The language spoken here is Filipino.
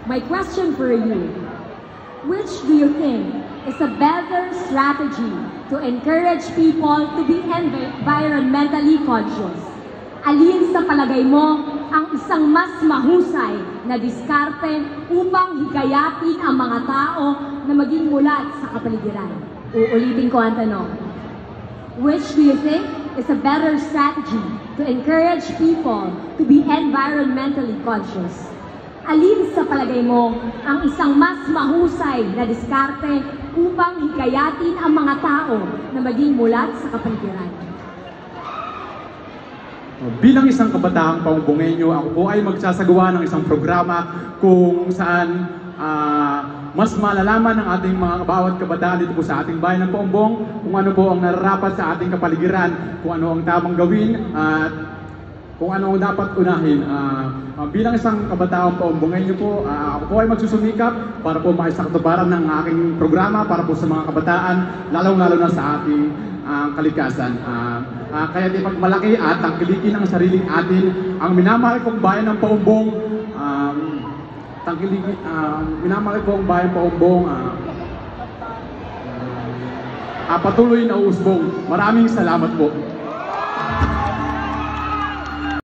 My question for you, which do you think is a better strategy to encourage people to be environmentally conscious? Alin sa palagay mo ang isang mas mahusay na diskarte upang hikayatin ang mga tao na maging mulat sa kapaligiran? Uulitin ko ang tanong. Which do you think is a better strategy to encourage people to be environmentally conscious? Alin sa palagay mo ang isang mas mahusay na diskarte upang hikayatin ang mga tao na maging mulat sa kapaligiran? Bilang isang kabataang Paumbongenyo, ako po ay magsasagawa ng isang programa kung saan mas malalaman ng ating mga bawat kabataan dito po sa ating bayan ng Paumbong kung ano po ang nararapat sa ating kapaligiran, kung ano ang tamang gawin at kung ano ang dapat unahin. Bilang isang kabataang Paumbongenyo po, ako po ay magsusumikap para po maisakatuparan ng aking programa para po sa mga kabataan, lalong-lalo na sa ating kalikasan. Kaya di pagmalaki at tangkilikin ang sariling atin, ang minamahal kong bayan ng Paumbong, minamahal kong bayan Paumbong, patuloy na uusbong. Maraming salamat po.